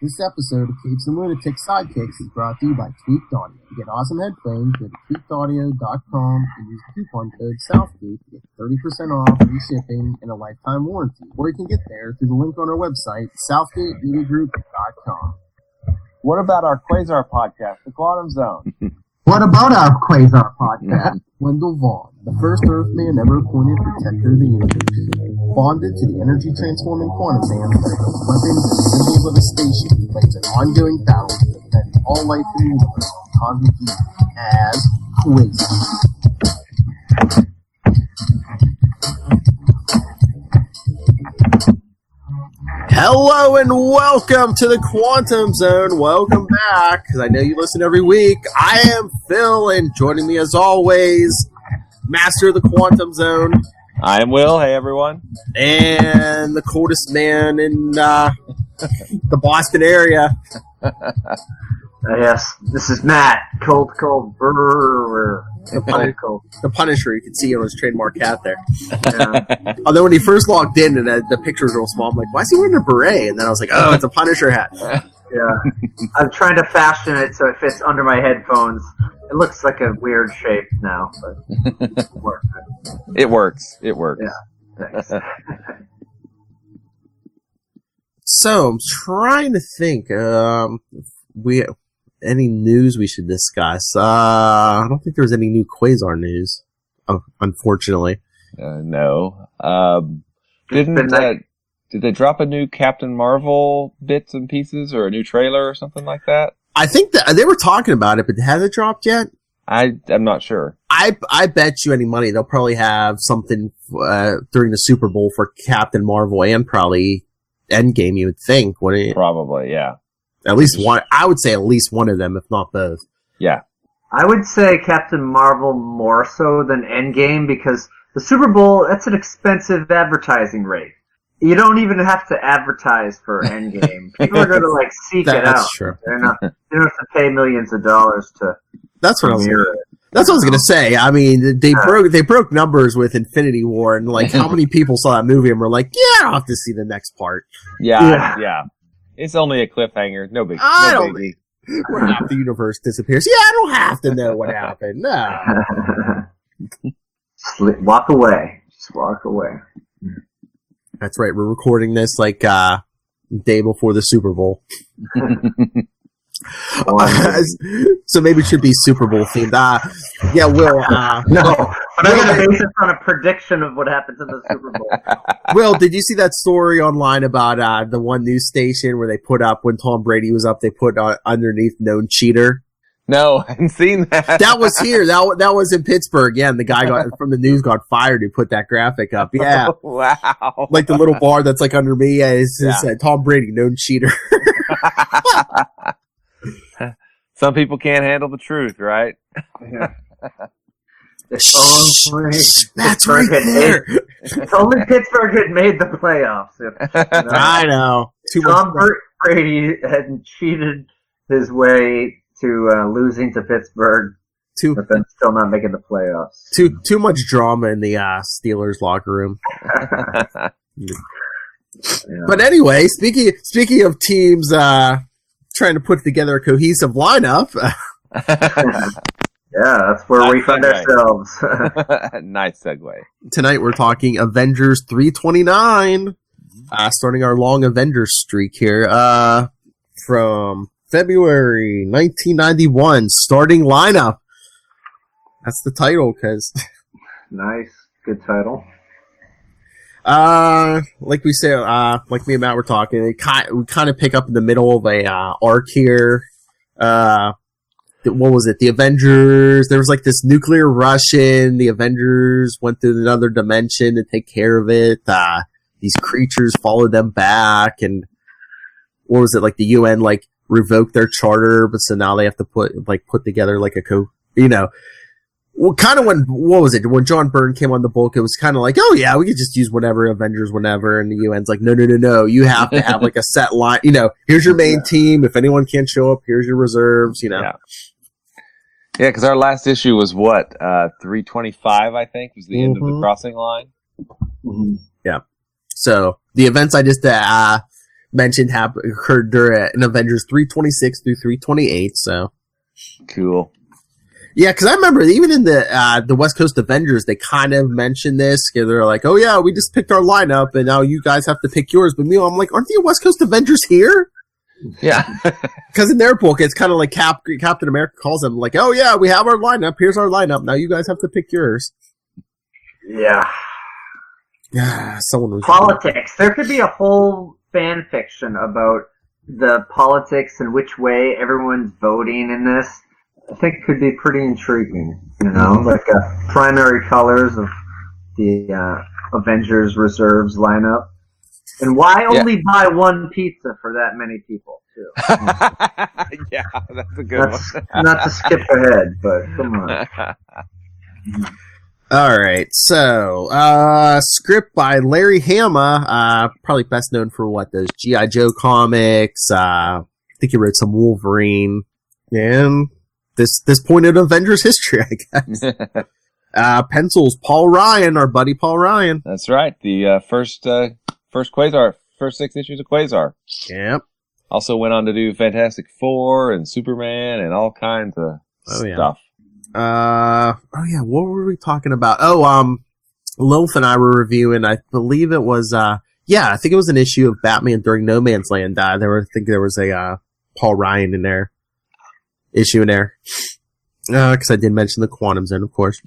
This episode of Capes and Lunatic Sidekicks is brought to you by Tweaked Audio. To get awesome headphones, go to tweakedaudio.com and use the coupon code SOUTHGATE to get 30% off, free shipping, and a lifetime warranty. Or you can get there through the link on our website, southgatemediagroup.com. What about our Quasar podcast, The Quantum Zone? What about our Quasar podcast? Wendell Vaughn, the first Earthman ever appointed protector of the universe. Bonded to the energy-transforming quantum band that builds weapons and symbols of a station, he fights an ongoing battle to defend all life in the universe from cosmic evil as Quasar. Hello and welcome to the Quantum Zone. Welcome back, because I know you listen every week. I am Phil, and joining me as always, Master of the Quantum Zone. I am Will. Hey, everyone. And the coldest man in the Boston area. Yes, this is Matt. Cold. Brrr. The Punisher. You can see on his trademark hat there. Yeah. Although when he first logged in and the picture was real small, I'm like, why is he wearing a beret? And then I was like, oh, it's a Punisher hat. Yeah. I'm trying to fashion it so it fits under my headphones. It looks like a weird shape now, but It works. Yeah. Thanks. So I'm trying to think. Any news we should discuss? I don't think there's any new Quasar news. Unfortunately. No. Did they drop a new Captain Marvel bits and pieces or a new trailer or something like that? I think that they were talking about it, but has it dropped yet? I'm not sure. I bet you any money they'll probably have something during the Super Bowl for Captain Marvel and probably Endgame, you would think, wouldn't it? Probably, yeah. At least one. I would say at least one of them, if not both. Yeah. I would say Captain Marvel more so than Endgame because the Super Bowl, that's an expensive advertising rate. You don't even have to advertise for Endgame. People are going to seek it out. That's true. They don't have to pay millions of dollars to That's what I was. premiere it. That's what I was gonna say. I mean, they broke numbers with Infinity War, and how many people saw that movie and were like, "Yeah, I don't have to see the next part." Yeah. It's only a cliffhanger. No biggie. Where half the universe disappears. Yeah, I don't have to know what happened. No. Walk away. Just walk away. That's right. We're recording this day before the Super Bowl. So maybe it should be Super Bowl themed. Yeah, Will. No, but I'm going to base it on a prediction of what happens in the Super Bowl. Will, did you see that story online about the one news station where they put up when Tom Brady was up? They put underneath known cheater. No, I haven't seen that. That was here. That was in Pittsburgh. Yeah, and the guy from the news got fired who put that graphic up. Yeah. Wow. Like the little bar that's under me. Yeah, it said Tom Brady, known cheater. Some people can't handle the truth, right? Yeah. That's right there. If only Pittsburgh had made the playoffs. I know. Tom Brady hadn't cheated his way to losing to Pittsburgh, but then still not making the playoffs. Too much drama in the Steelers locker room. Yeah. But anyway, speaking of teams trying to put together a cohesive lineup. Yeah, that's where we find ourselves. Nice segue. Tonight we're talking Avengers 329, starting our long Avengers streak here from February 1991. Starting lineup. That's the title, because... Nice. Good title. Like we say, like me and Matt were talking, we kind of pick up in the middle of a arc here. What was it? The Avengers. There was this nuclear Russian. The Avengers went through another dimension to take care of it. These creatures followed them back, and what was it? The UN revoked their charter, but so now they have to put together Well, kind of when John Byrne came on the book, it was kind of oh yeah, we could just use whatever Avengers whenever, and the UN's no, you have to have a set line, here's your main team, if anyone can't show up, here's your reserves, Yeah, because our last issue was 325, I think, was the end of the crossing line. Mm-hmm. Yeah. So the events I just mentioned occurred during in Avengers 326 through 328. So cool. Yeah, because I remember even in the West Coast Avengers, they kind of mentioned this. They're like, "Oh yeah, we just picked our lineup, and now you guys have to pick yours." But meanwhile, I'm like, "Aren't the West Coast Avengers here?" Yeah, because in their book, it's kind of like Captain America calls them, like, "Oh yeah, we have our lineup. Here's our lineup. Now you guys have to pick yours." Yeah. Yeah, someone was politics. There could be a whole fan fiction about the politics and which way everyone's voting in this. I think it could be pretty intriguing, like primary colors of the Avengers Reserves lineup. And why only buy one pizza for that many people, too? Yeah, that's a good one. Not to skip ahead, but come on. All right, so script by Larry Hama, probably best known for those G.I. Joe comics. I think he wrote some Wolverine, and this point in Avengers history, I guess. Pencils, Paul Ryan, our buddy Paul Ryan. That's right, the first Quasar, first 6 issues of Quasar. Yep. Also went on to do Fantastic Four and Superman and all kinds of stuff. What were we talking about? Lilith and I were reviewing, I believe it was, I think it was an issue of Batman during No Man's Land. I think there was a, Paul Ryan issue in there. Cause I did mention the Quantum Zone, of course.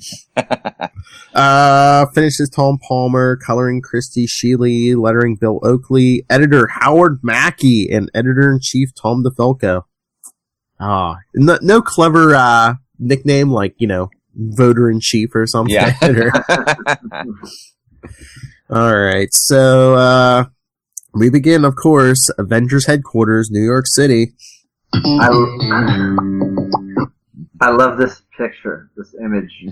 Finishes Tom Palmer, coloring Christy Sheely, lettering Bill Oakley, editor Howard Mackey, and editor-in-chief Tom DeFalco. No clever, nickname like, voter-in-chief or something. Yeah. Alright, so, we begin, of course, Avengers headquarters, New York City. I love this picture, this image.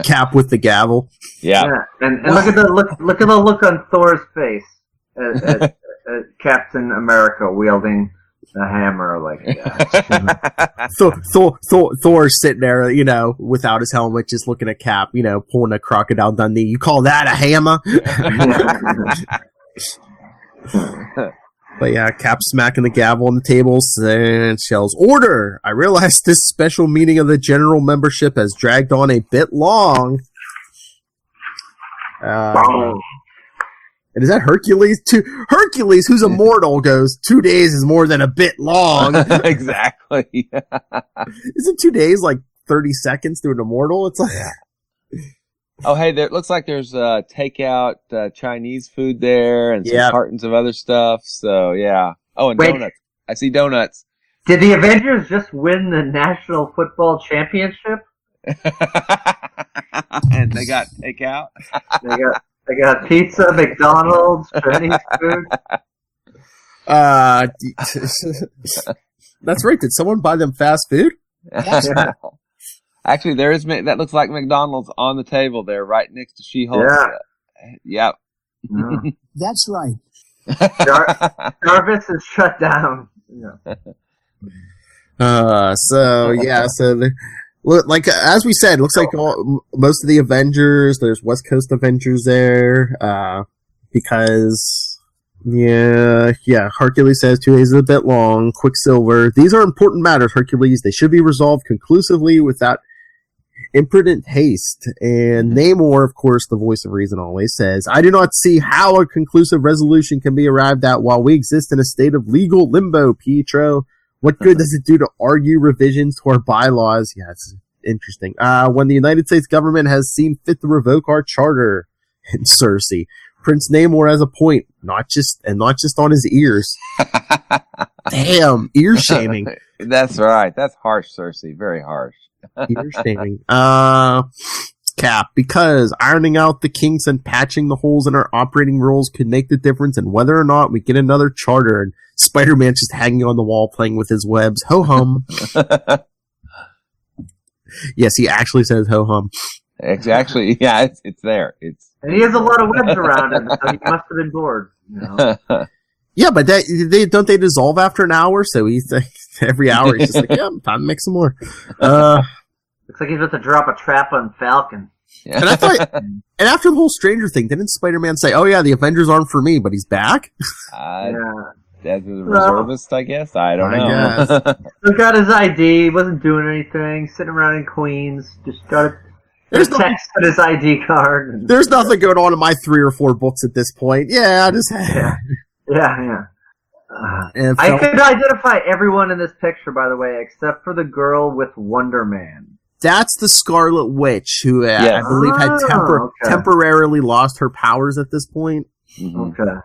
Cap with the gavel. Yeah. And look at the look on Thor's face at Captain America wielding the hammer like that. Thor's sitting there, without his helmet, just looking at Cap, pulling a Crocodile Dundee. You call that a hammer? But yeah, Cap smacking the gavel on the tables and shells. Order! I realize this special meeting of the general membership has dragged on a bit long. And is that Hercules? Hercules, who's immortal, goes, 2 days is more than a bit long. Exactly. Isn't 2 days like 30 seconds to an immortal? It's like... Oh, hey, there looks like there's takeout Chinese food there and some cartons of other stuff. So, yeah. Oh, and donuts. I see donuts. Did the Avengers just win the National Football Championship? And they got takeout? They got pizza, McDonald's, Chinese food. That's right. Did someone buy them fast food? Yeah. Actually, there is that looks like McDonald's on the table there, right next to She-Hulk. Yeah. Yep. That's right. Jarvis is shut down. Yeah. Like as we said, looks like most of the Avengers. There's West Coast Avengers there, because Hercules says 2 days is a bit long. Quicksilver, these are important matters, Hercules. They should be resolved conclusively without imprudent haste. And Namor, of course, the voice of reason, always says, I do not see how a conclusive resolution can be arrived at while we exist in a state of legal limbo, Pietro. What good does it do to argue revisions to our bylaws? Yeah, it's interesting. When the United States government has seen fit to revoke our charter, and Cersei, Prince Namor has a point, not just on his ears. Damn, ear shaming. That's right. That's harsh, Cersei. Very harsh. Ear shaming. Cap, because ironing out the kinks and patching the holes in our operating rules could make the difference in whether or not we get another charter. And Spider-Man's just hanging on the wall playing with his webs. Ho hum. Yes, he actually says ho hum. It's actually, yeah, it's there. And he has a lot of webs around him, so he must have been bored. Yeah, but don't they dissolve after an hour? So he's every hour he's just like, yeah, time to make some more. Looks like he's about to drop a trap on Falcon. Yeah. And I thought, and after the whole Stranger thing, didn't Spider-Man say, "Oh yeah, the Avengers aren't for me, but he's back"? As a reservist, I guess. I don't know. Still got his ID. Wasn't doing anything. Sitting around in Queens. Just got a text on his ID card. There's nothing going on in my 3 or 4 books at this point. Yeah, I just Yeah. I could identify everyone in this picture, by the way, except for the girl with Wonder Man. That's the Scarlet Witch, who I believe had temporarily lost her powers at this point. Mm-hmm. Okay.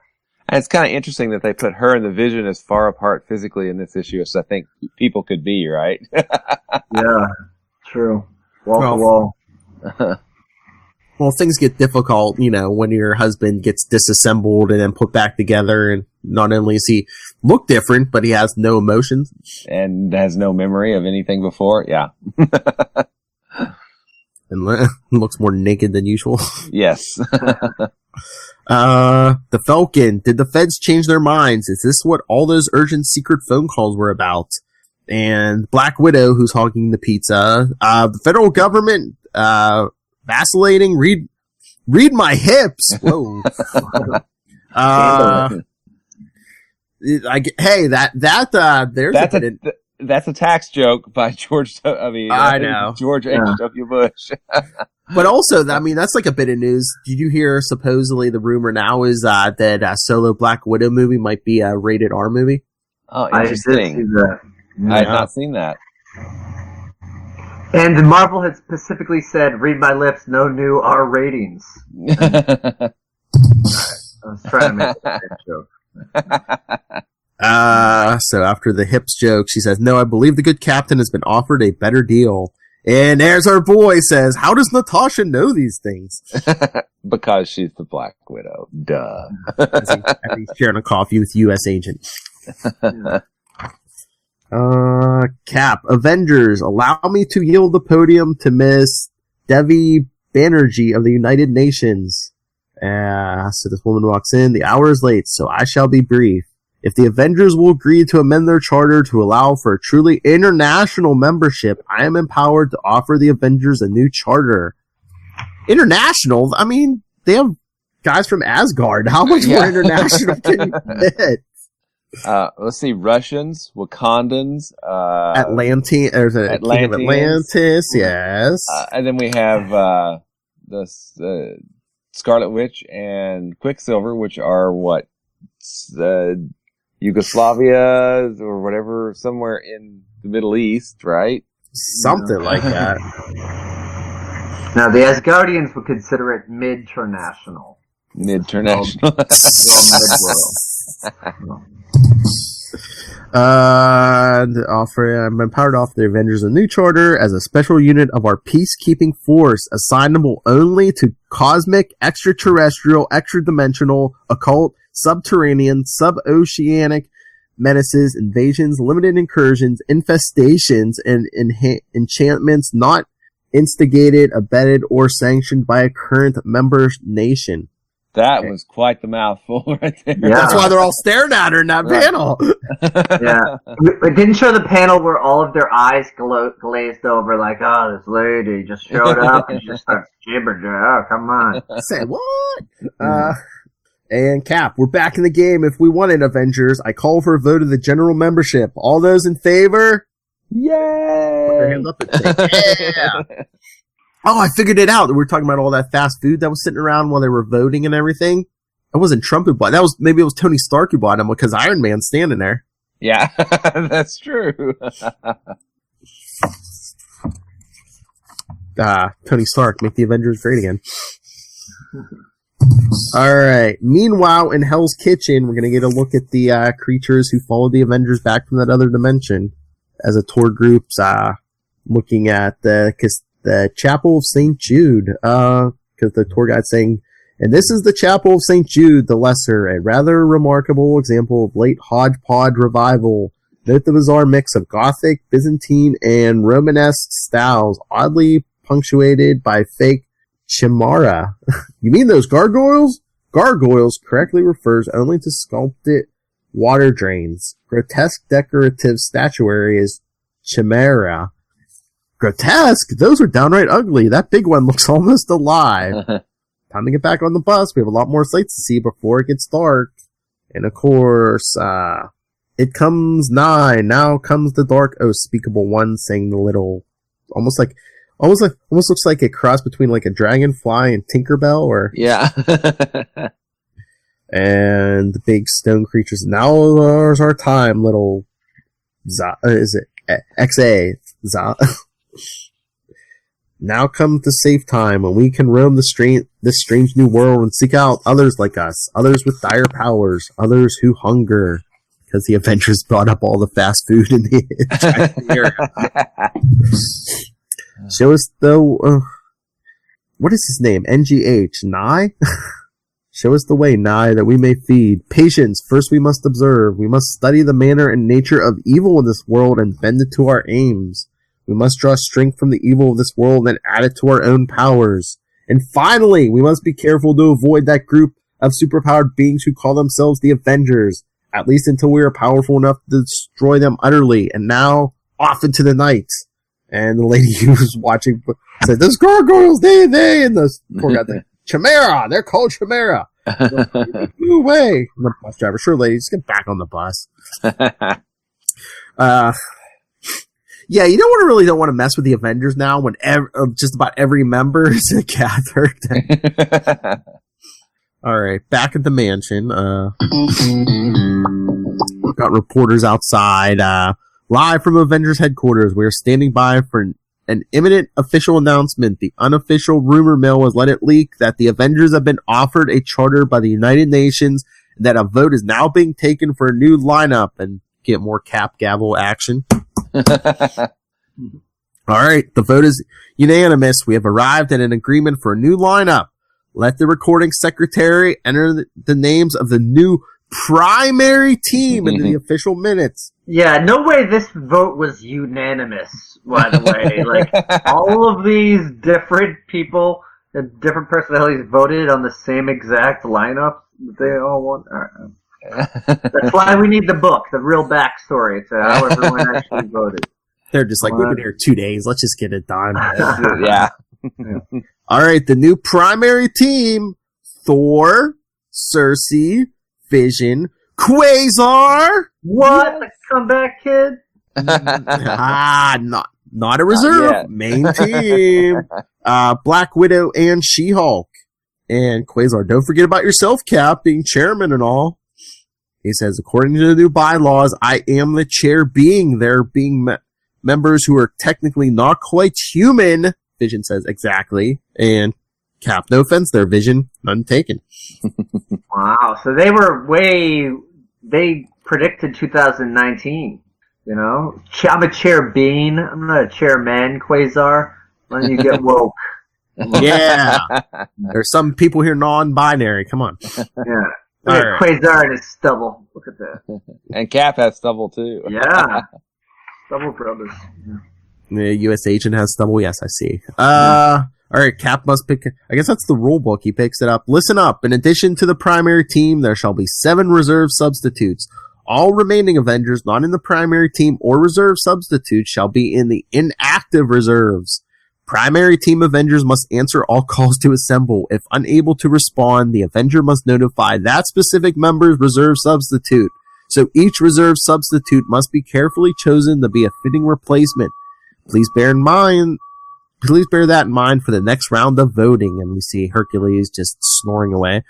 And it's kind of interesting that they put her and the Vision as far apart physically in this issue as I think people could be, right? Yeah, true. Wall to wall. Well, things get difficult, when your husband gets disassembled and then put back together, and not only does he look different, but he has no emotions. And has no memory of anything before, yeah. And looks more naked than usual. Yes. The Falcon. Did the feds change their minds? Is this what all those urgent secret phone calls were about? And Black Widow, who's hogging the pizza. The federal government, vacillating. Read my hips. Whoa. That's a tax joke by George. I know George H.W. Bush. But also, that's like a bit of news. Did you hear? Supposedly, the rumor now is that a solo Black Widow movie might be a rated R movie. Oh, interesting. I did see that. I had not seen that. And Marvel had specifically said, "Read my lips, no new R ratings." I was trying to make that joke. So after the hips joke, she says, "No, I believe the good captain has been offered a better deal." And there's our boy says, "How does Natasha know these things?" Because she's the Black Widow. Duh. as he's sharing a coffee with U.S. agent. Cap. Avengers. Allow me to yield the podium to Miss Devi Banerjee of the United Nations. So this woman walks in. The hour is late, so I shall be brief. If the Avengers will agree to amend their charter to allow for a truly international membership, I am empowered to offer the Avengers a new charter. International? They have guys from Asgard. How much more international can you get? Let's see. Russians, Wakandans, There's a King of Atlantis, yes. And then we have the Scarlet Witch and Quicksilver, which are what? Yugoslavia or whatever, somewhere in the Middle East, right? Something like that. Now, the Asgardians would consider it mid-ternational. Mid-ternational. I'm empowered to offer the Avengers a new charter as a special unit of our peacekeeping force, assignable only to cosmic, extraterrestrial, extra-dimensional, occult, subterranean, sub-oceanic menaces, invasions, limited incursions, infestations, and enchantments not instigated, abetted, or sanctioned by a current member nation. That was quite the mouthful right there. Yeah. That's why they're all staring at her in that panel. Yeah. It didn't show the panel where all of their eyes glazed over like, oh, this lady just showed up and just starts gibbering. Oh, come on. Say what? And Cap, we're back in the game. If we want it, Avengers, I call for a vote of the general membership. All those in favor? Yay! Put their hands up and say, yeah! Oh, I figured it out. We were talking about all that fast food that was sitting around while they were voting and everything. It wasn't Trump who bought it. Maybe it was Tony Stark who bought them because Iron Man's standing there. Yeah, that's true. Tony Stark, make the Avengers great again. Alright. Meanwhile, in Hell's Kitchen, we're going to get a look at the creatures who followed the Avengers back from that other dimension. As a tour group's looking at the Chapel of St. Jude. Because the tour guide's saying, and this is the Chapel of St. Jude the Lesser, a rather remarkable example of late hodgepodge revival. Note the bizarre mix of Gothic, Byzantine, and Romanesque styles, oddly punctuated by fake chimera. You mean those gargoyles? Gargoyles correctly refers only to sculpted water drains. Grotesque decorative statuary is chimera. grotesque. Those are downright ugly. That big one looks almost alive. Time to get back on the bus. We have a lot more sights to see before it gets dark. And of course, it comes nigh. Now comes the dark. Oh, speakable one, saying the little, almost looks like a cross between like a dragonfly and Tinkerbell, or yeah. And the big stone creatures. Now there's our time, little. Is it XA? Now comes the safe time when we can roam this strange new world and seek out others like us, others with dire powers, others who hunger. Because the Avengers brought up all the fast food in the area. Show us what is his name? NGH. Nye? Show us the way, Nye, that we may feed. Patience. First we must observe. We must study the manner and nature of evil in this world and bend it to our aims. We must draw strength from the evil of this world and add it to our own powers. And finally, we must be careful to avoid that group of superpowered beings who call themselves the Avengers, at least until we are powerful enough to destroy them utterly. And now, off into the night. And the lady who was watching said, "Those gargoyles, they," and the poor guy said, "Chimera, they're called Chimera." Move away. And the bus driver, "Sure, lady, just get back on the bus." Yeah, you don't want to mess with the Avengers now when just about every member is gathered. All right, back at the mansion. We've got reporters outside. Live from Avengers headquarters, we are standing by for an imminent official announcement. The unofficial rumor mill has let it leak that the Avengers have been offered a charter by the United Nations, and that a vote is now being taken for a new lineup. And get more Cap gavel action. All right, the vote is unanimous. We have arrived at an agreement for a new lineup. Let the recording secretary enter the names of the new primary team into the official minutes. Yeah, no way this vote was unanimous, by the way. Like, all of these different people and different personalities voted on the same exact lineup. They all want. That's why we need the book, the real backstory to how everyone actually voted. They're just like, we've been here 2 days. Let's just get it done. Yeah. All right, the new primary team: Thor, Cersei, Vision, Quasar. What? The comeback kid? Not a reserve. Main team. Black Widow and She-Hulk. And Quasar, don't forget about yourself, Cap, being chairman and all. He says, according to the new bylaws, I am the chair being there being members who are technically not quite human. Vision says, exactly. And Cap, no offense there, Vision. None taken. Wow. So they predicted 2019. You know? I'm a chair being. I'm not a chairman, Quasar. Why don't you get woke? Yeah. There's some people here non-binary. Come on. Yeah. Look at Quasar and his stubble. Look at that. And Cap has stubble too. Yeah. Stubble brothers. Yeah. The U.S. agent has stubble. Yes, I see. All right, Cap must pick. I guess that's the rule book. He picks it up. Listen up. In addition to the primary team, there shall be 7 reserve substitutes. All remaining Avengers not in the primary team or reserve substitutes shall be in the inactive reserves. Primary team Avengers must answer all calls to assemble. If unable to respond, the Avenger must notify that specific member's reserve substitute. So each reserve substitute must be carefully chosen to be a fitting replacement. Please bear that in mind for the next round of voting. And we see Hercules just snoring away.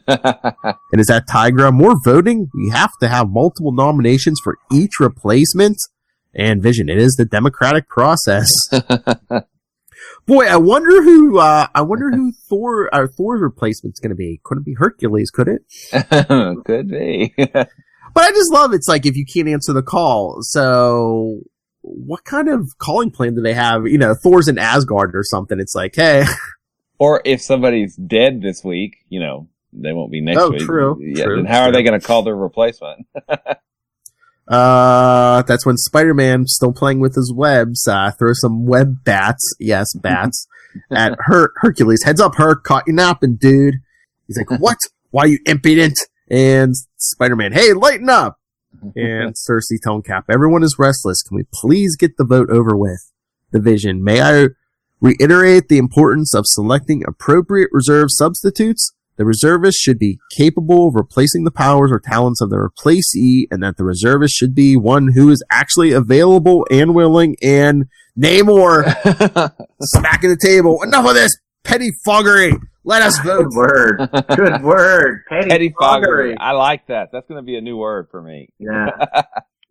And is that Tigra? More voting? We have to have multiple nominations for each replacement. And Vision, it is the democratic process. Boy, I wonder who Thor's replacement's going to be. Couldn't it be Hercules? Could it? Could be. But I just love it's like if you can't answer the call, so what kind of calling plan do they have? You know, Thor's in Asgard or something. It's like, hey. Or if somebody's dead this week, you know, they won't be next week. True. Yeah. Then how are they going to call their replacement? That's when Spider-Man, still playing with his webs, throws some web bats, yes, bats, at Hercules. Heads up, Herc, caught you napping, dude. He's like, what? Why you impudent? And Spider-Man, hey, lighten up. And Cersei telling Cap, everyone is restless. Can we please get the vote over with? The Vision, may I reiterate the importance of selecting appropriate reserve substitutes? The reservist should be capable of replacing the powers or talents of the replacee, and that the reservist should be one who is actually available and willing. And Namor smacking the table. Enough of this pettifoggery. Let us vote. Good word. Good word. Pettifoggery. I like that. That's going to be a new word for me. Yeah.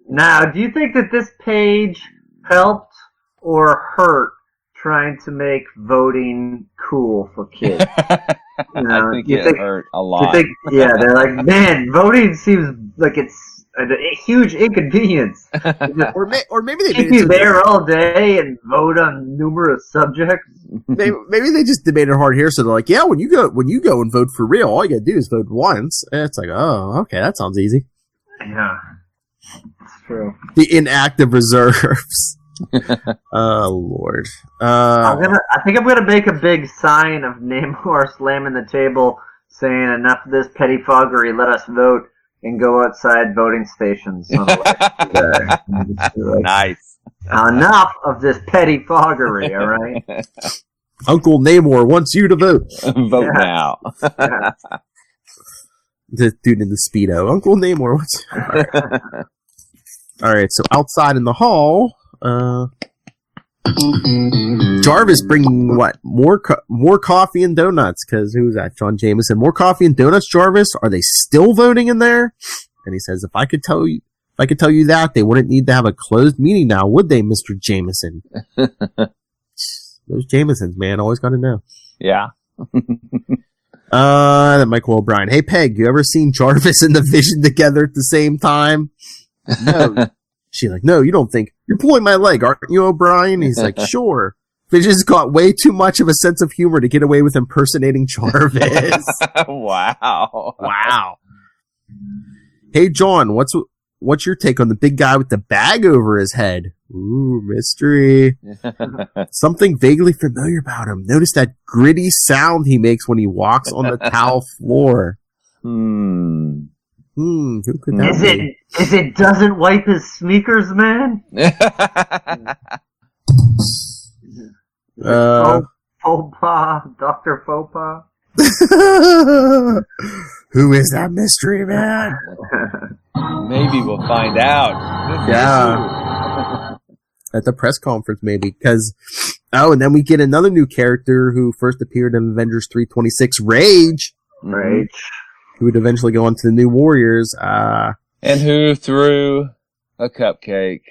Now, do you think that this page helped or hurt trying to make voting cool for kids? I think it hurt a lot. They're like, man, voting seems like it's a huge inconvenience. or maybe they keep you there all day and vote on numerous subjects. Maybe they just made it hard here, so they're like, yeah, when you go and vote for real, all you gotta do is vote once. And it's like, oh, okay, that sounds easy. Yeah, it's true. The inactive reserves. Oh Lord. I think I'm gonna make a big sign of Namor slamming the table, saying enough of this pettifoggery, let us vote, and go outside voting stations. Nice. Enough of this pettifoggery, alright? Uncle Namor wants you to vote. Vote now. Yeah. The dude in the Speedo. Uncle Namor wants Alright, so outside in the hall, Jarvis bringing what? More coffee and donuts, because who's that? John Jameson. More coffee and donuts, Jarvis? Are they still voting in there? And he says, if I could tell you that, they wouldn't need to have a closed meeting now, would they, Mr. Jameson? Those Jamesons, man, always got to know. Yeah. Then Michael O'Brien. Hey, Peg, you ever seen Jarvis and the Vision together at the same time? No. She's like, no, you don't think. You're pulling my leg, aren't you, O'Brien? He's like, sure. Vision's got way too much of a sense of humor to get away with impersonating Jarvis. Wow. Wow. Hey, John, what's your take on the big guy with the bag over his head? Ooh, mystery. Something vaguely familiar about him. Notice that gritty sound he makes when he walks on the towel floor. Who could that be? Is it doesn't wipe his sneakers, man? Faux pas, Dr. Faux pas. Who is that mystery man? Maybe we'll find out. Yeah. At the press conference, maybe. And then we get another new character who first appeared in Avengers 326, Rage. Rage. Who would eventually go on to the New Warriors. And who threw a cupcake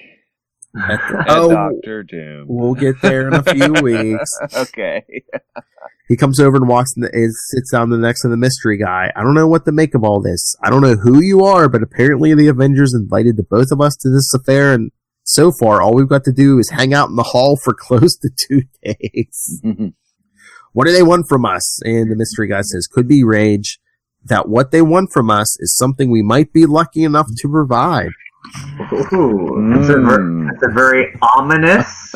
at Dr. Doom. We'll get there in a few weeks. Okay. He comes over and sits down next to the mystery guy. I don't know what to make of all this. I don't know who you are, but apparently the Avengers invited the both of us to this affair, and so far all we've got to do is hang out in the hall for close to 2 days. What do they want from us? And the mystery guy says, could be Rage. That what they want from us is something we might be lucky enough to provide. Ooh, that's a very ominous,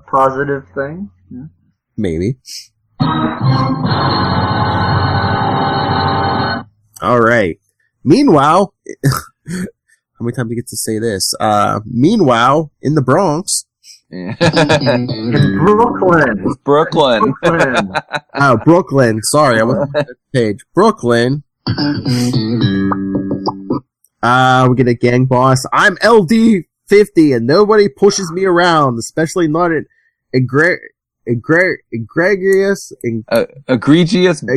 positive thing. Yeah. Maybe. All right. Meanwhile, how many times do you get to say this? Meanwhile, in the Bronx. It's Brooklyn. Oh, Brooklyn. Sorry, I wasn't on that page. Brooklyn. We get a gang boss. I'm LD50 and nobody pushes me around, especially not an egregious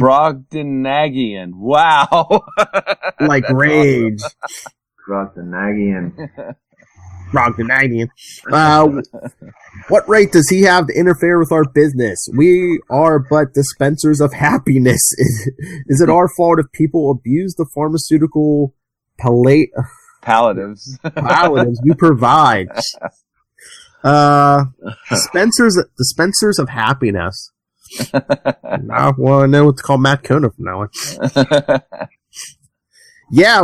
Brogdanagian. Wow. Like Rage. Brogdanagian. What right does he have to interfere with our business? We are but dispensers of happiness. Is it our fault if people abuse the pharmaceutical palliatives we provide? Dispensers of happiness. I want to know what to call Matt Kona from now on.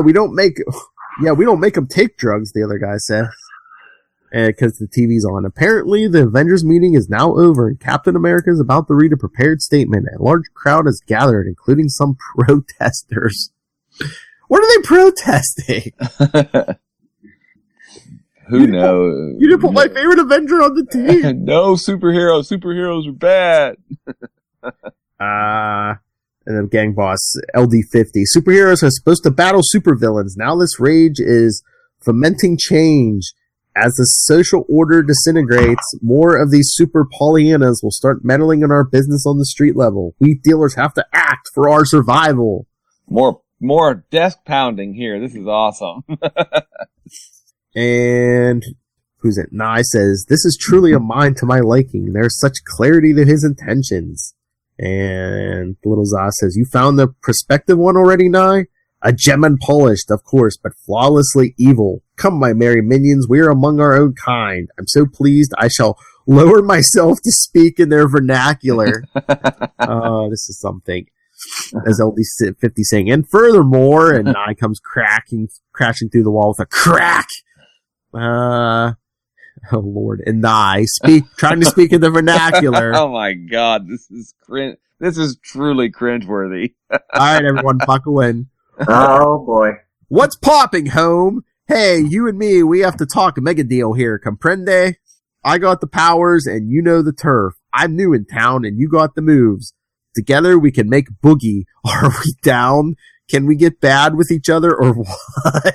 We don't make them take drugs, the other guy said. Because the TV's on. Apparently, the Avengers meeting is now over, and Captain America is about to read a prepared statement. A large crowd has gathered, including some protesters. What are they protesting? Who knows? You didn't put my favorite Avenger on the team. No superheroes. Superheroes are bad. And then gang boss LD50. Superheroes are supposed to battle supervillains. Now this rage is fomenting change. As the social order disintegrates, more of these super Pollyannas will start meddling in our business on the street level. We dealers have to act for our survival. More desk pounding here. This is awesome. And who's it? Nye says, this is truly a mind to my liking. There's such clarity to his intentions. And Little Zaz says, you found the prospective one already, Nye? A gem and polished, of course, but flawlessly evil. Come, my merry minions, we are among our own kind. I'm so pleased I shall lower myself to speak in their vernacular. This is something. As LD50 saying, and furthermore, and Nye comes crashing through the wall with a crack. Oh Lord, and Nye trying to speak in the vernacular. Oh my God, this is truly cringeworthy. All right, everyone, buckle in. Oh boy. What's popping, home? Hey, you and me, we have to talk a mega deal here, comprende? I got the powers and you know the turf. I'm new in town and you got the moves. Together we can make boogie. Are we down? Can we get bad with each other or what?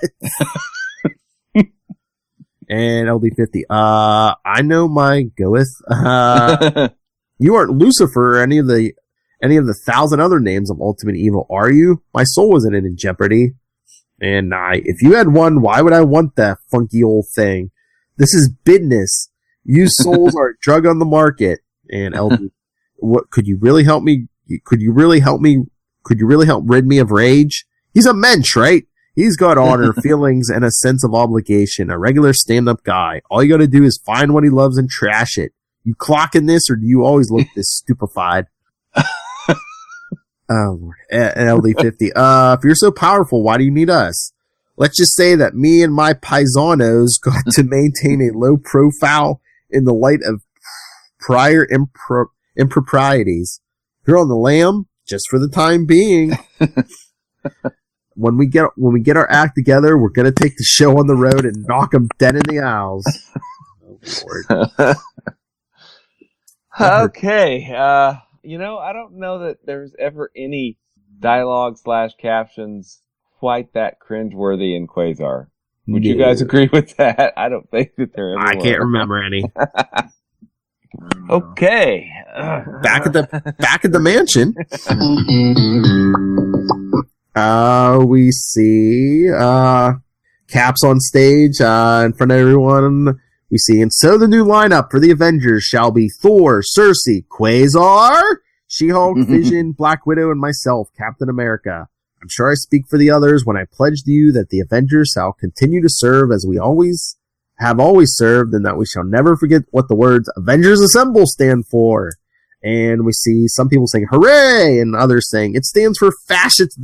And LD50, I know my goeth. You aren't Lucifer or any of the 1,000 other names of ultimate evil, are you? My soul isn't in jeopardy. And if you had one, why would I want that funky old thing? This is business. Used souls are a drug on the market. And LD, what could you really help me? Could you really help rid me of rage? He's a mensch, right? He's got honor, feelings, and a sense of obligation. A regular stand-up guy. All you gotta do is find what he loves and trash it. You clocking this, or do you always look this stupefied? Oh, Lord. LD50. If you're so powerful, why do you need us? Let's just say that me and my paisanos got to maintain a low profile in the light of prior improprieties. You're on the lam, just for the time being. When we get our act together, we're gonna take the show on the road and knock them dead in the aisles. Oh, Lord. Okay. I don't know that there's ever any dialogue / captions quite that cringeworthy in Quasar. Would you guys agree with that? I don't think that there ever I can't remember any. Okay. Back at the mansion. We see Cap's on stage in front of everyone. We see, and so the new lineup for the Avengers shall be Thor, Cersei, Quasar, She-Hulk, Vision, Black Widow, and myself, Captain America. I'm sure I speak for the others when I pledge to you that the Avengers shall continue to serve as we always served, and that we shall never forget what the words Avengers Assemble stand for. And we see some people saying hooray, and others saying it stands for fascist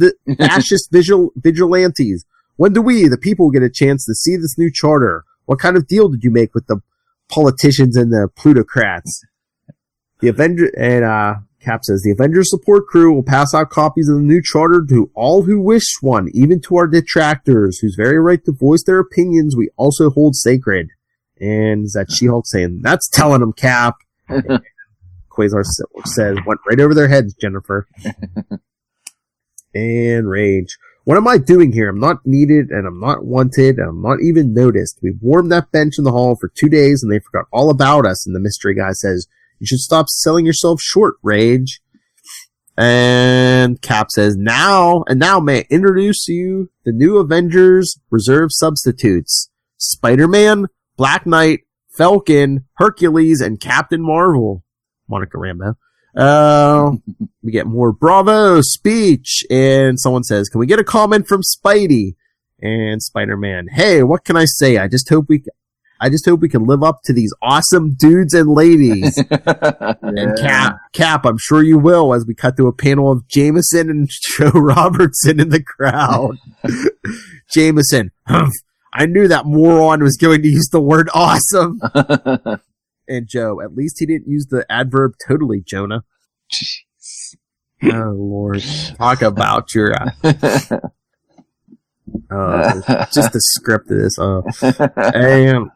vigilantes. When do we, the people, get a chance to see this new charter? What kind of deal did you make with the politicians and the plutocrats? The Avenger and Cap says the Avengers support crew will pass out copies of the new charter to all who wish one, even to our detractors, whose very right to voice their opinions we also hold sacred. And is that She-Hulk saying, that's telling them, Cap. And Quasar says, went right over their heads, Jennifer. And Rage. What am I doing here? I'm not needed, and I'm not wanted, and I'm not even noticed. We've warmed that bench in the hall for 2 days, and they forgot all about us. And the mystery guy says, you should stop selling yourself short, Rage. And Cap says, now may I introduce you the new Avengers Reserve substitutes. Spider-Man, Black Knight, Falcon, Hercules, and Captain Marvel. Monica Rambeau. We get more bravo speech, and someone says, can we get a comment from Spidey? And Spider-Man, hey, what can I say? I just hope we can live up to these awesome dudes and ladies. And Cap, I'm sure you will, as we cut to a panel of Jameson and Joe Robertson in the crowd. Jameson, I knew that moron was going to use the word awesome. And Joe, at least he didn't use the adverb totally, Jonah. Jeez. Oh, Lord. Talk about your... Just the script of this. And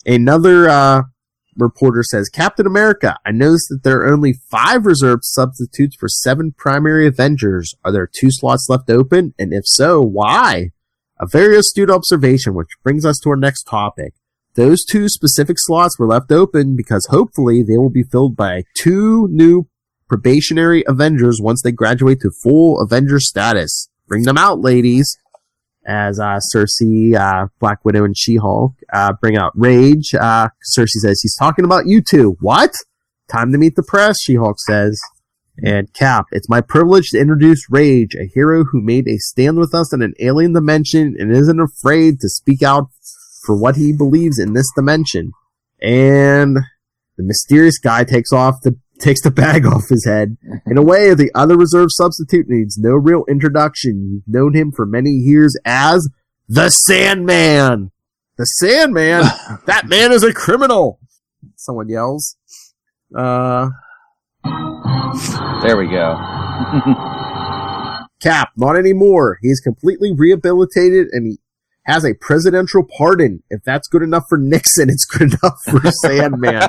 another reporter says, Captain America, I noticed that there are only 5 reserved substitutes for 7 primary Avengers. Are there 2 slots left open? And if so, why? A very astute observation, which brings us to our next topic. Those 2 specific slots were left open because hopefully they will be filled by 2 new probationary Avengers once they graduate to full Avenger status. Bring them out, ladies. As Cersei, Black Widow, and She-Hulk bring out Rage. Cersei says, he's talking about you two. What? Time to meet the press, She-Hulk says. And Cap, it's my privilege to introduce Rage, a hero who made a stand with us in an alien dimension and isn't afraid to speak out for what he believes in this dimension. And the mysterious guy takes the bag off his head. In a way, the other reserve substitute needs no real introduction. You've known him for many years as the Sandman. The Sandman? That man is a criminal! Someone yells. There we go. Cap, not anymore. He's completely rehabilitated and he has a presidential pardon. If that's good enough for Nixon, it's good enough for Sandman.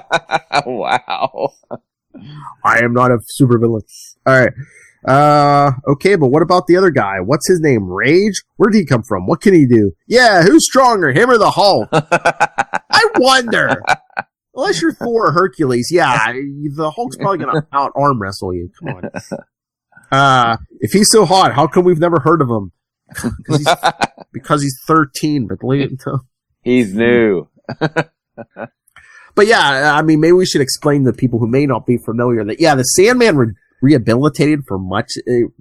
Wow. I am not a supervillain. Alright. Okay, but what about the other guy? What's his name? Rage? Where did he come from? What can he do? Yeah, who's stronger, him or the Hulk? I wonder. Unless you're Thor or Hercules, yeah, the Hulk's probably going to out-arm wrestle you. Come on. If he's so hot, how come we've never heard of him? Because he's 13, but he's new. But yeah, I mean, maybe we should explain to people who may not be familiar that, yeah, the Sandman rehabilitated for most of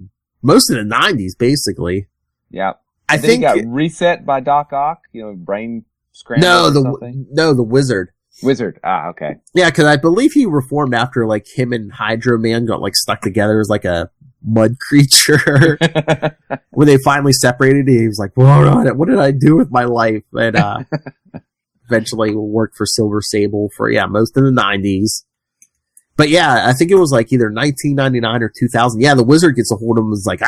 the 90s, basically. Yeah. I think he got reset by Doc Ock, brain scramble something. No, the Wizard. Wizard. Ah, okay. Yeah, because I believe he reformed after, like, him and Hydro Man got, like, stuck together as, like, a mud creature. When they finally separated, he was like, what did I do with my life? And, eventually worked for Silver Sable for, most of the 90s. But yeah, I think it was like either 1999 or 2000. Yeah, the Wizard gets a hold of him and is like,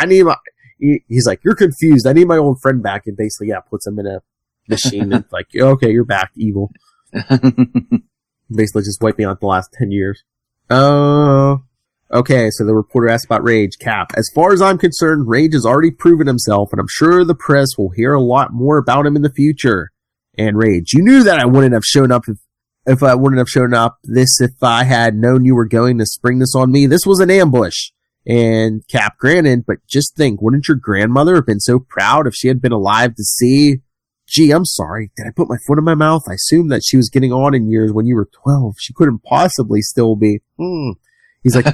he's like, you're confused. I need my old friend back. And basically, puts him in a machine and like, okay, you're back, evil. Basically just wiping out the last 10 years. Okay, so the reporter asked about Rage. Cap, as far as I'm concerned, Rage has already proven himself, and I'm sure the press will hear a lot more about him in the future. And Rage, you knew that I wouldn't have shown up if I wouldn't have shown up if I had known you were going to spring this on me. This was an ambush. And Cap, granted, but just think, wouldn't your grandmother have been so proud if she had been alive to see? Gee, I'm sorry. Did I put my foot in my mouth? I assumed that she was getting on in years when you were 12. She couldn't possibly still be. He's like,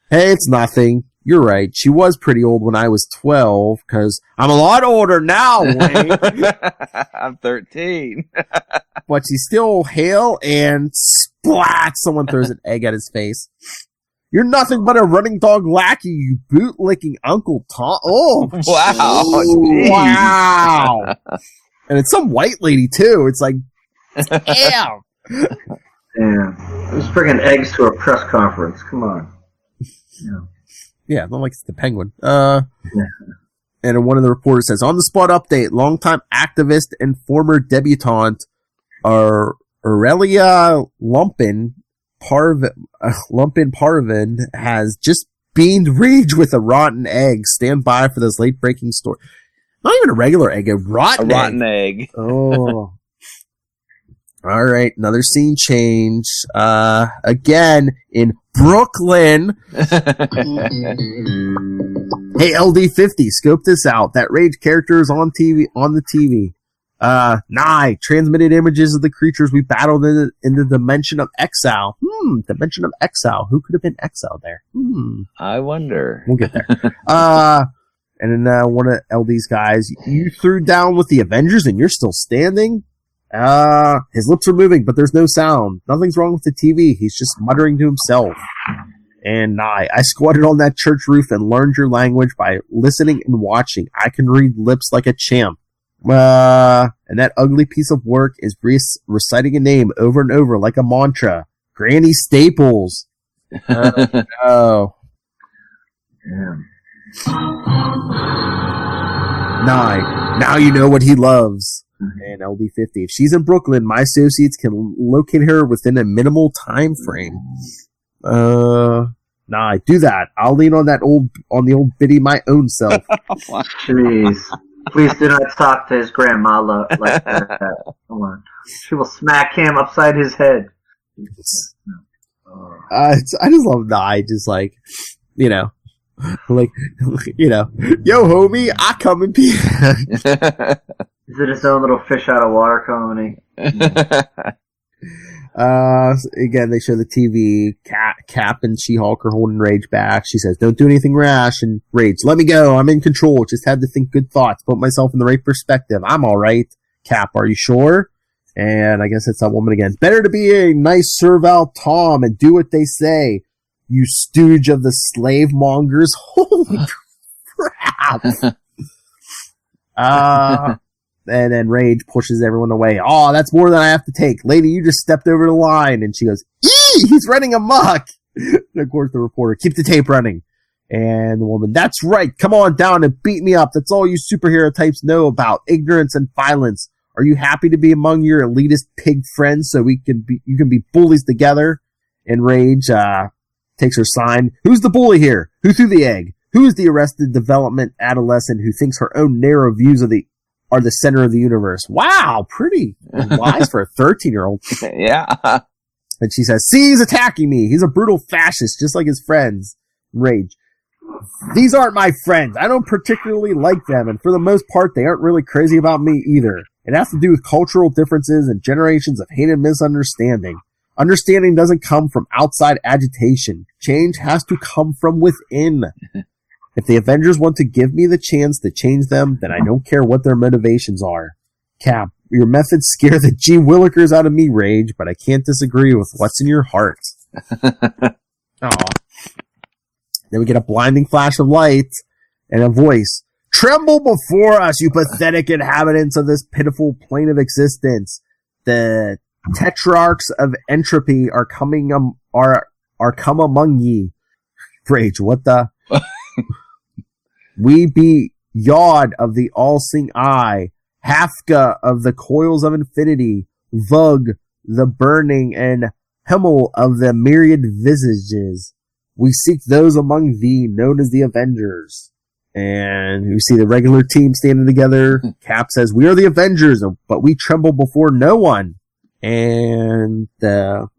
hey, it's nothing. You're right. She was pretty old when I was 12, because I'm a lot older now, Wayne. I'm 13. But she's still hale and splat. Someone throws an egg at his face. You're nothing but a running dog lackey, you boot-licking Uncle Tom. Oh, wow. Wow. And it's some white lady, too. It's like, damn. Damn. Who's bringing eggs to a press conference? Come on. Yeah, not like it's the Penguin. And one of the reporters says, on the spot update, longtime activist and former debutante Aurelia Lumpin Parvin has just beamed Rage with a rotten egg. Stand by for this late breaking story. Not even a regular egg, a rotten egg. Oh. All right, another scene change. Again in Brooklyn. Hey, LD50, scope this out. That Rage character is on the TV. Nye, transmitted images of the creatures we battled in the dimension of exile. Dimension of exile. Who could have been exiled there? I wonder. We'll get there. And then one of LD's guys, you threw down with the Avengers and you're still standing? His lips are moving, but there's no sound. Nothing's wrong with the TV. He's just muttering to himself. And I squatted on that church roof and learned your language by listening and watching. I can read lips like a champ. And that ugly piece of work is reciting a name over and over like a mantra. Granny Staples. Oh. Damn. Nye. Now you know what he loves. And LD50. If she's in Brooklyn, my associates can locate her within a minimal time frame. Nah, do that. I'll lean on the old biddy my own self. Jeez. Please do not talk to his grandma like that. Come on. She will smack him upside his head. I just love Nye, just like, you know, like, you know, yo homie, I come in peace. Is it his own little fish out of water comedy? Again, they show the TV. Cap and She-Hulk are holding Rage back. She says, don't do anything rash. And Rage, let me go. I'm in control. Just had to think good thoughts. Put myself in the right perspective. I'm all right. Cap, are you sure? And I guess it's that woman again. Better to be a nice servile Tom and do what they say. You stooge of the slave mongers. Holy crap. And then Rage pushes everyone away. Oh, that's more than I have to take. Lady, you just stepped over the line. And she goes, eee, he's running amok. And of course the reporter, keep the tape running. And the woman, that's right. Come on down and beat me up. That's all you superhero types know about ignorance and violence. Are you happy to be among your elitist pig friends so you can be bullies together? And Rage, takes her sign. Who's the bully here? Who threw the egg? Who is the arrested development adolescent who thinks her own narrow views are the center of the universe? Wow, pretty wise for a 13-year-old. Yeah. And she says, see, he's attacking me. He's a brutal fascist, just like his friends. Rage. These aren't my friends. I don't particularly like them, and for the most part, they aren't really crazy about me either. It has to do with cultural differences and generations of hate and misunderstanding. Understanding doesn't come from outside agitation. Change has to come from within. If the Avengers want to give me the chance to change them, then I don't care what their motivations are. Cap, your methods scare the gee willikers out of me, Rage, but I can't disagree with what's in your heart. Aw. Then we get a blinding flash of light and a voice. Tremble before us, you pathetic inhabitants of this pitiful plane of existence. The tetrarchs of entropy are come among ye. Rage, what the? We be Yod of the all-seeing eye, Hafka of the coils of infinity, Vug the burning, and Himmel of the myriad visages. We seek those among thee known as the Avengers. And you see the regular team standing together. Cap says, we are the Avengers, but we tremble before no one. And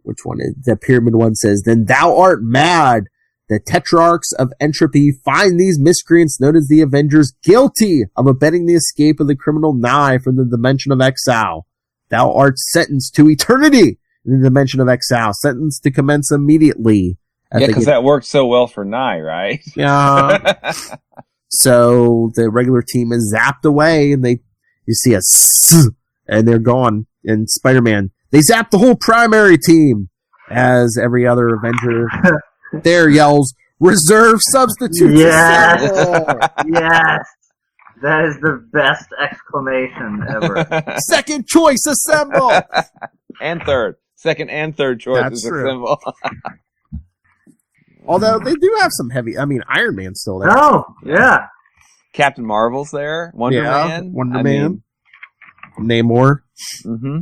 which one is the pyramid one says, then thou art mad. The tetrarchs of entropy find these miscreants known as the Avengers guilty of abetting the escape of the criminal Nye from the dimension of exile. Thou art sentenced to eternity in the dimension of exile, sentenced to commence immediately. Yeah, because that worked so well for Nye, right? Yeah. So the regular team is zapped away, and you see a and they're gone. And Spider-Man, they zapped the whole primary team, as every other Avenger there yells, reserve substitutes. Yes. Yes. That is the best exclamation ever. Second choice, assemble. And third. Second and third choices assemble. Although they do have some heavy, Iron Man's still there. Oh, yeah. Captain Marvel's there. Wonder Man. Wonder Man. Namor. Mm-hmm.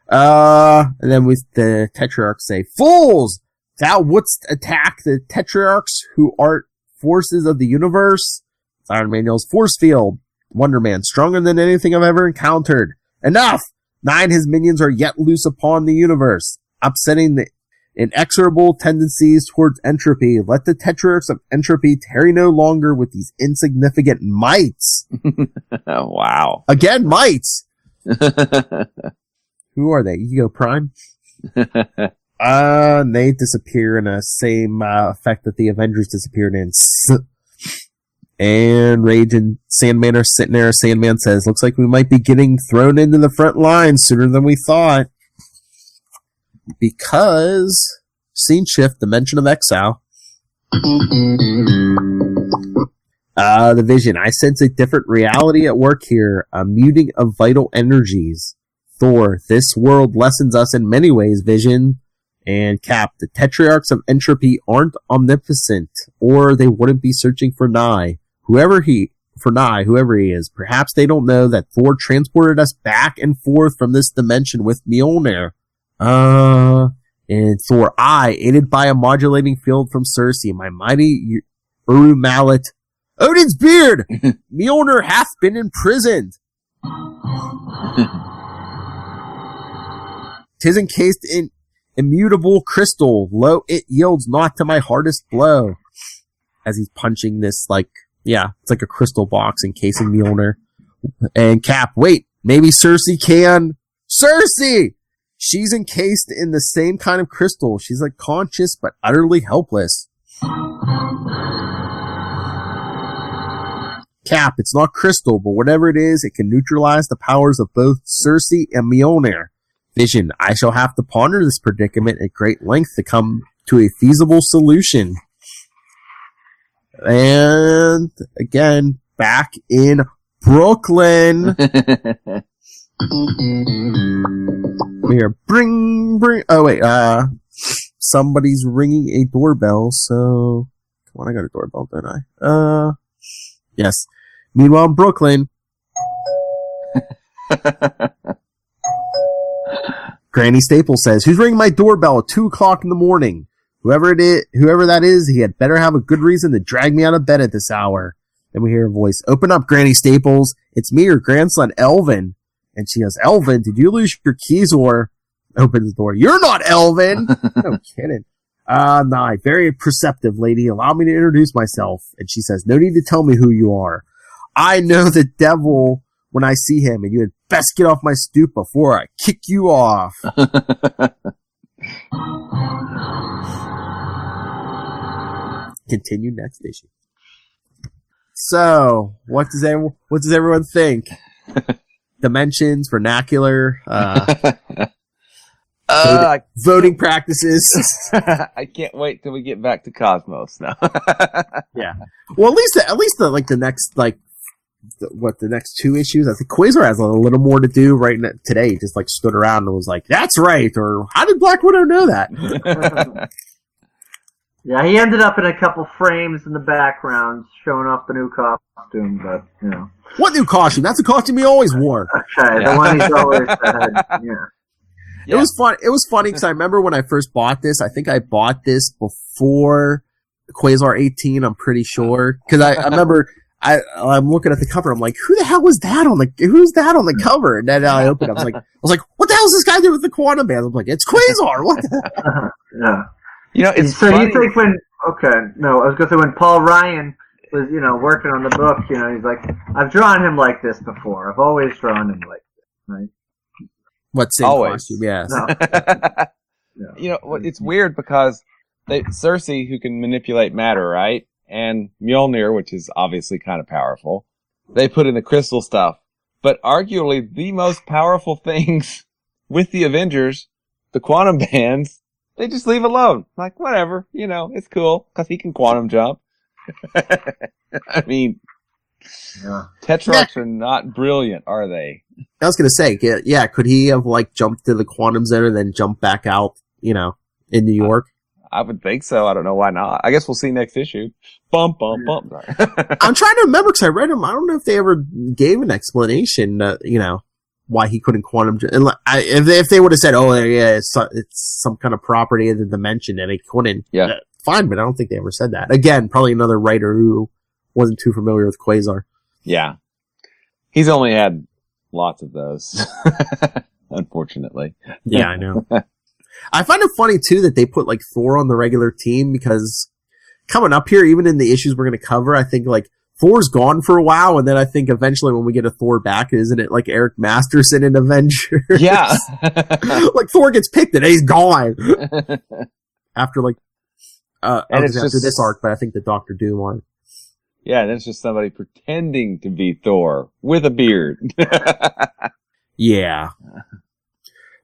And then with the Tetrarchs say, fools! Thou wouldst attack the Tetrarchs who art forces of the universe? Iron Man yells, force field. Wonder Man, stronger than anything I've ever encountered. Enough! Nye and his minions are yet loose upon the universe, upsetting the inexorable tendencies towards entropy. Let the Tetrarchs of entropy tarry no longer with these insignificant mites. Oh, wow. Again, mites! Who are they? Ego Prime? They disappear in a same effect that the Avengers disappeared in. And Rage and Sandman are sitting there. Sandman says, looks like we might be getting thrown into the front lines sooner than we thought. Because scene shift, dimension of exile. The Vision. I sense a different reality at work here. A muting of vital energies. Thor. This world lessens us in many ways, Vision. And Cap. The Tetrarchs of entropy aren't omnipotent, or they wouldn't be searching for Nye. Whoever for Nye, whoever he is. Perhaps they don't know that Thor transported us back and forth from this dimension with Mjolnir. And Thor, aided by a modulating field from Circe, my mighty Uru mallet, Odin's beard! Mjolnir hath been imprisoned. 'Tis encased in immutable crystal. Lo, it yields not to my hardest blow. As he's punching this, it's like a crystal box encasing Mjolnir. And Cap, wait, maybe Circe can... Circe! She's encased in the same kind of crystal. She's conscious, but utterly helpless. Cap, it's not crystal, but whatever it is, it can neutralize the powers of both Circe and Mjolnir. Vision, I shall have to ponder this predicament at great length to come to a feasible solution. And again, back in Brooklyn. We hear bring. Oh wait, somebody's ringing a doorbell. So come on, I got a doorbell, don't I? Yes. Meanwhile, in Brooklyn. Granny Staples says, "Who's ringing my doorbell at 2:00 in the morning? Whoever that is, he had better have a good reason to drag me out of bed at this hour." Then we hear a voice, "Open up, Granny Staples. It's me, your grandson, Elvin." And she goes, "Elvin, did you lose your keys or..." Opens the door. "You're not Elvin!" No kidding. Nah, very perceptive lady. Allow me to introduce myself. And she says, "No need to tell me who you are. I know the devil when I see him, and you had best get off my stoop before I kick you off." Continue next issue. So, what does everyone think? Dimensions, vernacular, voting practices. I can't wait till we get back to Cosmos now. Yeah. Well, at least the next the next two issues. I think Quasar has a little more to do right today. He just stood around and was like, "That's right," or "How did Black Widow know that?" Yeah, he ended up in a couple frames in the background showing off the new costume, but What new costume? That's a costume he always wore. Okay, the one he's always had. Yeah. It was fun. It was funny because I remember when I first bought this. I think I bought this before Quasar 18. I'm pretty sure because I remember I'm looking at the cover. I'm like, who the hell was that who's that on the cover? And then I opened it. I was like, what the hell is this guy doing with the quantum band? I'm like, it's Quasar. What the hell? Yeah. It's so funny. You think when I was going to say when Paul Ryan was working on the book, he's like, I've drawn him like this before. I've always drawn him like this, right? What same costume? Yes. No. It's weird because Circe, who can manipulate matter, right? And Mjolnir, which is obviously kind of powerful, they put in the crystal stuff. But arguably the most powerful things with the Avengers, the quantum bands, they just leave alone. Like, whatever, it's cool, because he can quantum jump. I mean, Tetrarchs are not brilliant, are they? I was going to say, yeah, could he have, jumped to the quantum zone and then jumped back out, in New York? I would think so. I don't know why not. I guess we'll see next issue. Bump. Sorry. I'm trying to remember, because I read them. I don't know if they ever gave an explanation, why he couldn't quantum jump. If they would have said, "Oh, yeah, it's some kind of property of the dimension," and he couldn't. Yeah. Fine, but I don't think they ever said that. Again, probably another writer who wasn't too familiar with Quasar. Yeah. He's only had lots of those, unfortunately. Yeah, I know. I find it funny, too, that they put, Thor on the regular team, because coming up here, even in the issues we're going to cover, I think, Thor's gone for a while, and then I think eventually when we get a Thor back, isn't it Eric Masterson in Avengers? Yeah. Thor gets picked and he's gone. After after this arc, but I think the Doctor Doom one. Yeah, and it's just somebody pretending to be Thor with a beard. Yeah.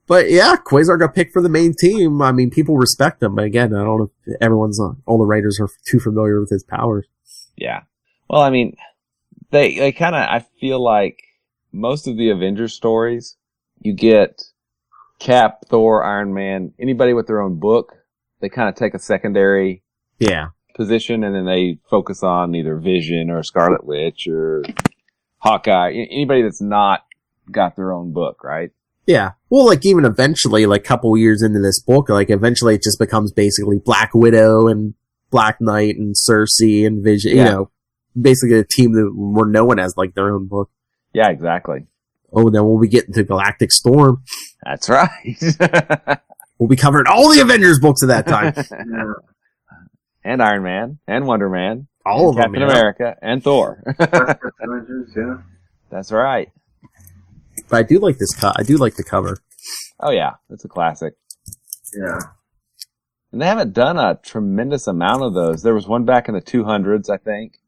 But yeah, Quasar got picked for the main team. I mean, people respect him, but again, I don't know if all the writers are too familiar with his powers. Yeah. Well, I mean, they kind of, I feel like most of the Avengers stories, you get Cap, Thor, Iron Man, anybody with their own book, they kind of take a secondary position, and then they focus on either Vision or Scarlet Witch or Hawkeye. Anybody that's not got their own book, right? Yeah. Well, like, even eventually, like, a couple years into this book, like, eventually it just becomes basically Black Widow and Black Knight and Cersei and Vision, you know, basically a team that were known as, like, their own book. Yeah, exactly. Oh, then we'll be getting to Galactic Storm. That's right. We'll be covering all the Avengers books at that time. And Iron Man, and Wonder Man, all of them, Captain America, and Thor. Avengers, yeah. That's right. But I do like this I do like the cover. Oh yeah, it's a classic. Yeah. And they haven't done a tremendous amount of those. There was one back in the 200s, I think.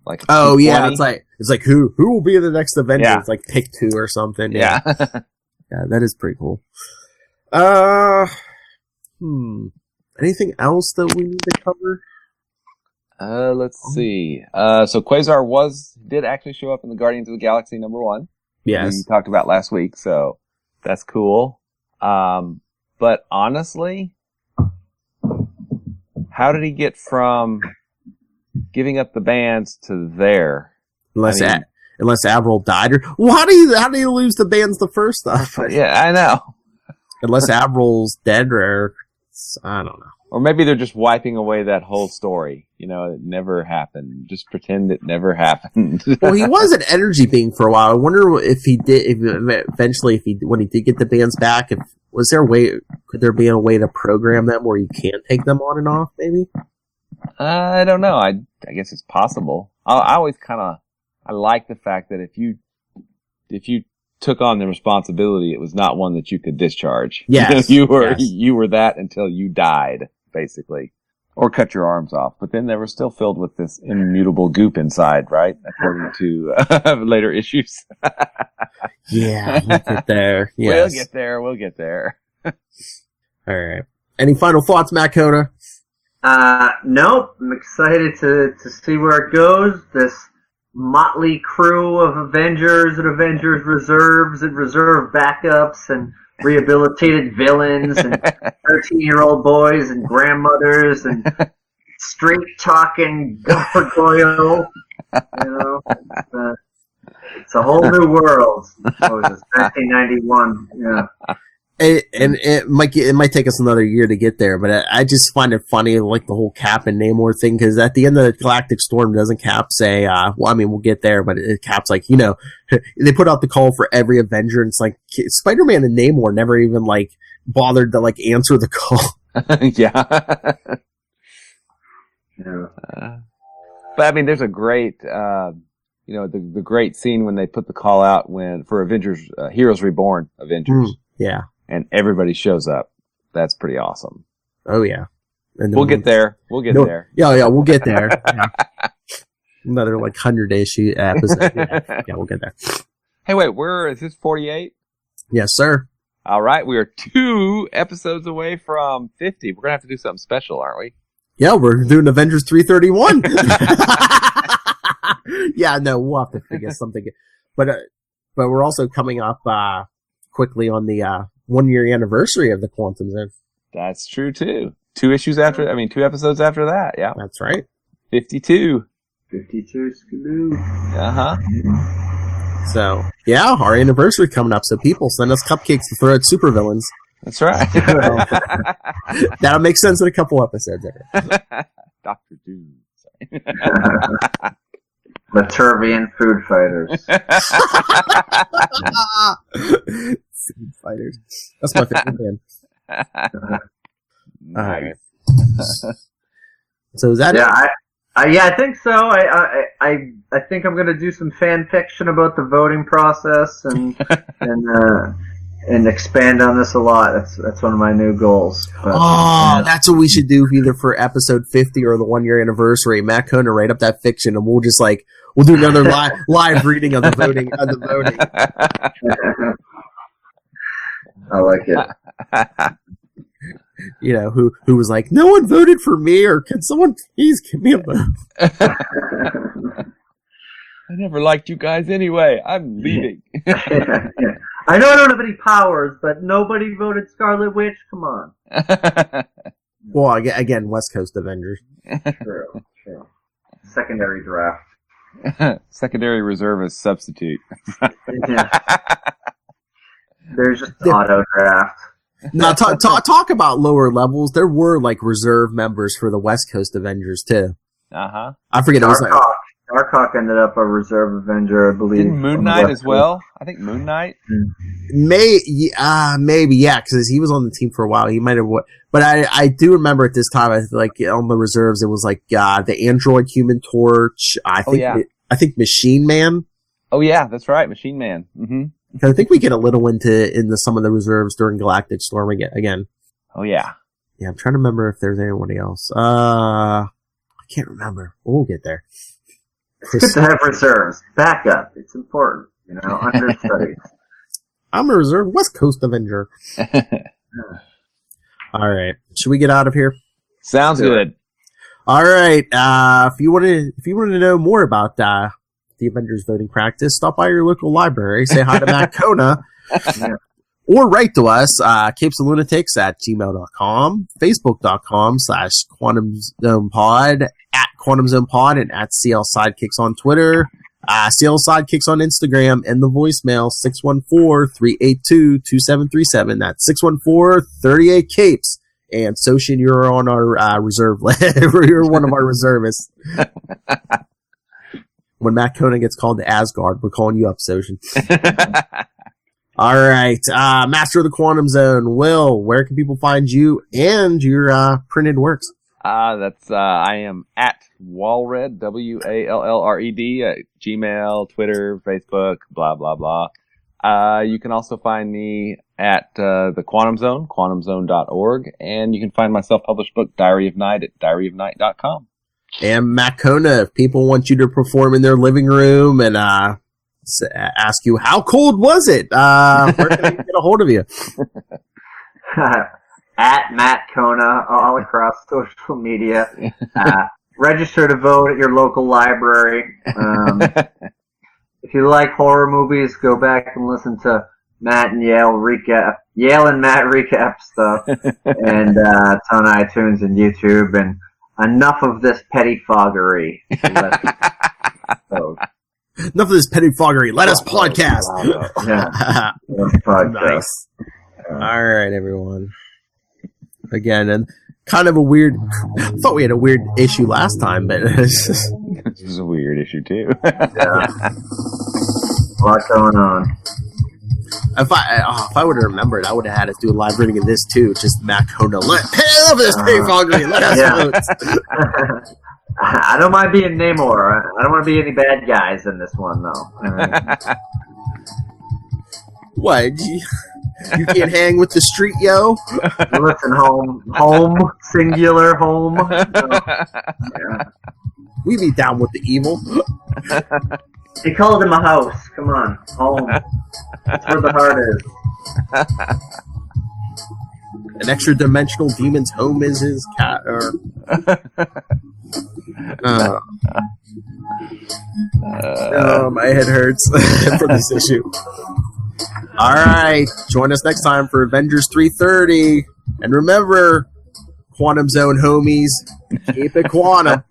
Like oh yeah, it's like who will be the next Avengers? Yeah. It's like pick 2 or something. Yeah. Yeah, that is pretty cool. Anything else that we need to cover? Let's see. So Quasar did actually show up in the Guardians of the Galaxy #1. Yes. We talked about last week, so that's cool. But honestly, how did he get from giving up the bands to there? Unless Avril died, or how do you lose the bands the first time? Yeah, I know. Unless Avril's dead, or I don't know. Or maybe they're just wiping away that whole story. You know, it never happened. Just pretend it never happened. Well, he was an energy being for a while. I wonder if he did, when he did get the bands back, could there be a way to program them where you can take them on and off, maybe? I don't know. I guess it's possible. I always I like the fact that if you took on the responsibility, it was not one that you could discharge. Yes. You were that until you died, basically. Or cut your arms off. But then they were still filled with this immutable goop inside, right? According to later issues. Yeah, we'll get there. Yes. We'll get there. All right. Any final thoughts, Matt Coda? Nope. I'm excited to see where it goes. This motley crew of Avengers and Avengers reserves and reserve backups and rehabilitated villains and 13-year-old boys and grandmothers and straight-talking gargoyle. You know, it's a whole new world. What was this? 1991. Yeah. And it might take us another year to get there, but I just find it funny, like the whole Cap and Namor thing, because at the end of the Galactic Storm, doesn't Cap say, we'll get there, but Cap's like, they put out the call for every Avenger, and it's like, Spider-Man and Namor never even, like, bothered to, like, answer the call. Yeah. Yeah. But, I mean, there's a great, the great scene when they put the call out for Avengers, Heroes Reborn Avengers. Yeah. And everybody shows up. That's pretty awesome. Oh, yeah. And we'll get there. there. Yeah, we'll get there. Yeah. Another, 100-issue episode. Yeah, we'll get there. Hey, wait, is this 48? Yes, sir. All right, we are 2 episodes away from 50. We're going to have to do something special, aren't we? Yeah, we're doing Avengers 331. Yeah, no, we'll have to figure something. But we're also coming up quickly on the 1-year anniversary of the Quantum Zone. That's true too. 2 episodes after that. Yeah, that's right. 52. 52 skidoo. So yeah, our anniversary coming up. So people send us cupcakes to throw at supervillains. That's right. That'll make sense in a couple episodes. Dr. Doom. Laturvian food fighters. Food fighters. That's my favorite band. Nice. All right. So is that it? I think so. I think I'm gonna do some fan fiction about the voting process and expand on this a lot. That's one of my new goals. But, that's what we should do either for episode 50 or the 1-year anniversary. Matt Kona write up that fiction, and we'll just we'll do another live reading of the voting. I like it. Who was like, no one voted for me, or can someone please give me a vote? I never liked you guys anyway. I'm leaving. I know I don't have any powers, but nobody voted Scarlet Witch. Come on. Well, again, West Coast Avengers. True. Secondary draft. Secondary reservist substitute. Yeah. There's just auto draft. Now, talk about lower levels. There were like reserve members for the West Coast Avengers too. Uh-huh. I forget. Darkhawk ended up a reserve Avenger, I believe. Didn't Moon Knight as well? I think Moon Knight. Maybe, yeah, because he was on the team for a while. He might have. But I do remember at this time, like on the reserves, it was like the Android Human Torch. I think Machine Man. Oh yeah, that's right, Machine Man. Mm-hmm. I think we get a little into some of the reserves during Galactic Storm again. Oh yeah. Yeah, I'm trying to remember if there's anybody else. I can't remember. We'll get there. It's good to have reserves. Backup. It's important. Understudies. I'm a reserve West Coast Avenger. All right. Should we get out of here? Sounds good. All right. If you wanted to know more about the Avengers voting practice, stop by your local library, say hi to Matt Kona, or write to us, capesandlunatics@gmail.com, facebook.com/QuantumZonePod, @QuantumZonePod, and @CL Sidekicks on Twitter, CL Sidekicks on Instagram, and the voicemail 614-382-2737. That's 614-38-CAPES. And Soshin, you're on our reserve list. You're one of our reservists. When Matt Kona gets called to Asgard, we're calling you up, Soshin. All right. Master of the Quantum Zone, Will, where can people find you and your printed works? I am at Walred, WALLRED, at Gmail, Twitter, Facebook, blah, blah, blah. You can also find me at the Quantum Zone, quantumzone.org, and you can find my self-published book, Diary of Night, at diaryofnight.com. And Matt Kona, if people want you to perform in their living room and ask you, how cold was it? Where can I get a hold of you? At Matt Kona, all across social media. Register to vote at your local library. If you like horror movies, go back and listen to Matt and Yale and Matt recap stuff. And it's on iTunes and YouTube. And enough of this pettifoggery. Enough of this pettifoggery. Let us podcast. Yeah. Nice. All right, everyone. Again, and kind of a weird. I thought we had a weird issue last time, but it's just, this is a weird issue too. Yeah, a lot going on. If I would have remembered, I would have had us do a live reading of this too. Just Matt Kona. Let us pettifoggery. Let us vote. I don't mind being Namor. I don't want to be any bad guys in this one, though. What? You can't hang with the street, yo? Listen, home, singular, home. Yeah. We be down with the evil. He called him a house. Come on, home. That's where the heart is. An extra dimensional demon's home is his cat. My head hurts for this issue. All right, join us next time for Avengers 330. And remember, Quantum Zone homies, keep it quantum.